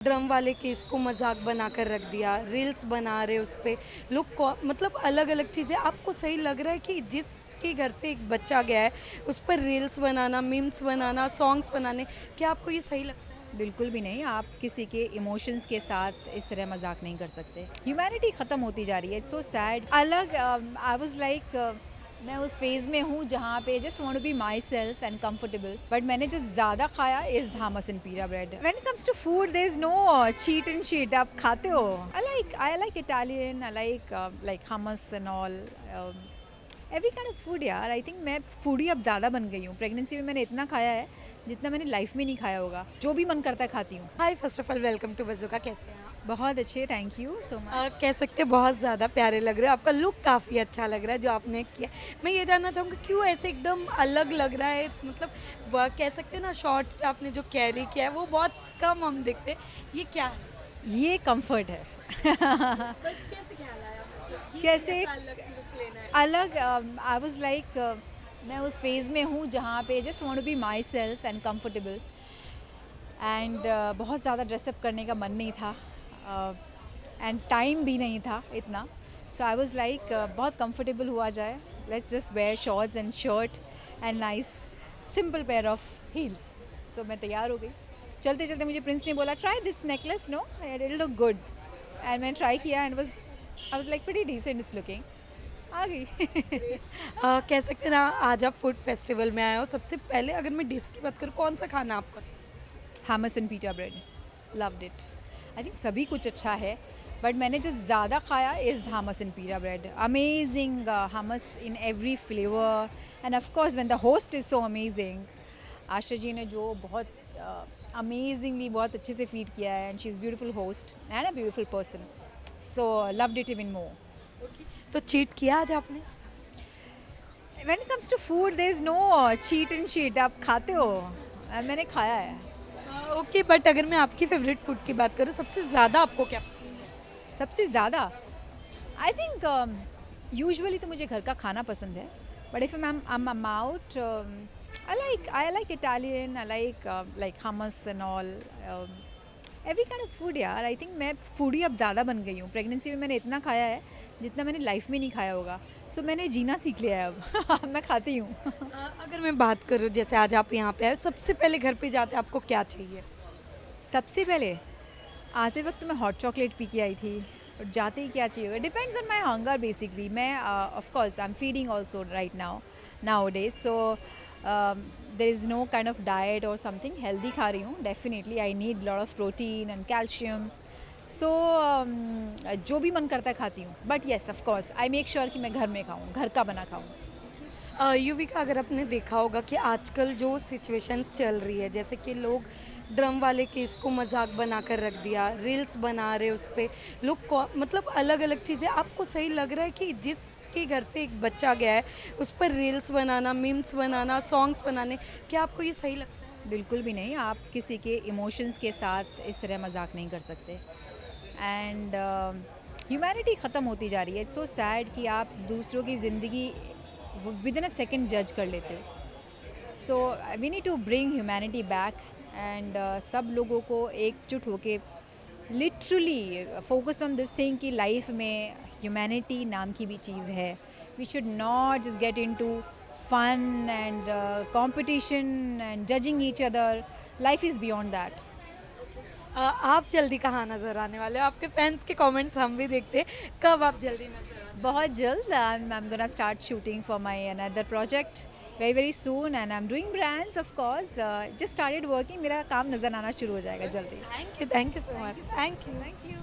Drum वाले case को मजाक बनाकर रख दिया, रील्स बना रहे उस पे लोग, मतलब अलग अलग चीज़ें। आपको सही लग रहा है कि जिसके घर से एक बच्चा गया है उस पर रील्स बनाना, मीम्स बनाना, सॉन्ग्स बनाने, क्या आपको ये सही लगता है? बिल्कुल भी नहीं। आप किसी के इमोशंस के साथ इस तरह मजाक नहीं कर सकते। ह्यूमैनिटी ख़त्म होती जा रही है। It's so sad. अलग आई वाज लाइक मैं उस फेज़ में हूँ जहाँ पे just want to be my self and comfortable. But मैंने जो ज़्यादा खाया is hummus and pita bread. When it comes to food there is no cheat and sheet. आप खाते हो। I like Italian, I like hummus and all, every kind of food यार। I think मैं foodie अब ज़्यादा बन गई हूँ। प्रेगनेंसी में मैंने इतना खाया है जितना मैंने लाइफ में नहीं खाया होगा। जो भी मन करता है खाती हूँ। Hi, first of all welcome to Bazooka. कैसे हैं आप? बहुत अच्छे, थैंक यू सो मच। कह सकते हैं बहुत ज़्यादा प्यारे लग रहे हो, आपका लुक काफ़ी अच्छा लग रहा है जो आपने किया। मैं ये जानना चाहूँगी क्यों ऐसे एकदम अलग लग रहा है, मतलब कह सकते हैं ना, शॉर्ट्स पे आपने जो कैरी किया है वो बहुत कम हम देखते हैं, ये क्या है? ये कंफर्ट है। कैसे ख्याल आया, मतलब ये कैसे ऐसा अलग लुक लेना है? अलग आई वाज लाइक मैं उस फेज़ में हूँ जहाँ पे just want to be my self and comfortable. And बहुत ज़्यादा ड्रेसअप करने का मन नहीं था एंड टाइम भी नहीं था इतना। सो आई वाज लाइक बहुत कंफर्टेबल हुआ जाए। Let's just wear shorts and shirt and nice simple pair of heels. So मैं तैयार हो गई। चलते चलते मुझे प्रिंस ने बोला try this necklace, no it look good. And मैंने ट्राई किया and I was like pretty decent it's looking. आ गई। कह सकते हैं ना, आज आप फूड फेस्टिवल में आए हो। सबसे पहले अगर मैं डिश की बात करूँ, कौन सा खाना आपको अच्छा? Hummus and pita bread, loved it. I think सभी कुछ अच्छा है बट मैंने जो ज़्यादा खाया is hummus and pita bread. Amazing hummus in every flavour and of course when the host is so amazing. Asha ji ने जो बहुत अमेजिंगली बहुत अच्छे से फीड किया है and she is beautiful host and a beautiful person. So loved it even more. तो cheat किया आज आपने? When it comes to food there is no cheat and sheet. आप खाते हो। मैंने खाया है। ओके, बट अगर मैं आपकी फेवरेट फूड की बात करूँ, सबसे ज़्यादा आपको क्या पसंद है? सबसे ज़्यादा आई थिंक यूजुअली तो मुझे घर का खाना पसंद है but if I'm out, I like Italian, I like hummus and all, every kind of food यार। आई थिंक मैं फूडी अब ज़्यादा बन गई हूँ। प्रेगनेंसी में मैंने इतना खाया है जितना मैंने लाइफ में नहीं खाया होगा। सो मैंने जीना सीख लिया है अब। मैं खाती हूँ। अगर मैं बात करूँ, जैसे आज आप यहाँ पे आए, सबसे पहले घर पे जाते आपको क्या चाहिए? सबसे पहले आते वक्त मैं हॉट चॉकलेट पी के आई थी और जाते ही क्या चाहिए होगा depends on my hunger basically. मैं of course I am feeding also right now days. So there is no kind of diet और समथिंग हेल्दी खा रही हूँ। Definitely I need lot of protein and calcium. So जो भी मन करता है खाती हूँ but yes of course I make sure कि मैं घर में खाऊँ, घर का बना खाऊँ। युविका, अगर आपने देखा होगा कि आजकल जो सिचुएशंस चल रही है, जैसे कि लोग ड्रम वाले केस को मजाक बनाकर रख दिया, रील्स बना रहे उस पे लोग, मतलब अलग अलग चीज़ें। आपको सही लग रहा है कि जिसके घर से एक बच्चा गया है उस पर रील्स बनाना, मीम्स बनाना, सॉन्ग्स बनाने, क्या आपको ये सही लगता है? बिल्कुल भी नहीं। आप किसी के इमोशंस के साथ इस तरह मजाक नहीं कर सकते। एंड ह्यूमैनिटी ख़त्म होती जा रही है। इट्स सो सैड कि आप दूसरों की ज़िंदगी विद इन अ सेकेंड जज कर लेते हो। So we need to bring humanity back and सब लोगों को एकजुट होके literally focus on this thing कि लाइफ में ह्यूमैनिटी नाम की भी चीज़ है। We should not just get into fun and competition and judging each other. Life is beyond that. आप जल्दी कहाँ नज़र आने वाले हो? आपके फैंस के कमेंट्स हम भी देखते हैं, कब आप जल्दी नज़र आने? बहुत जल्द I'm gonna start shooting for my another project very soon and I'm doing brands of course. Just started working. मेरा काम नज़र आना शुरू हो जाएगा जल्दी। Thank you so much. Thank you.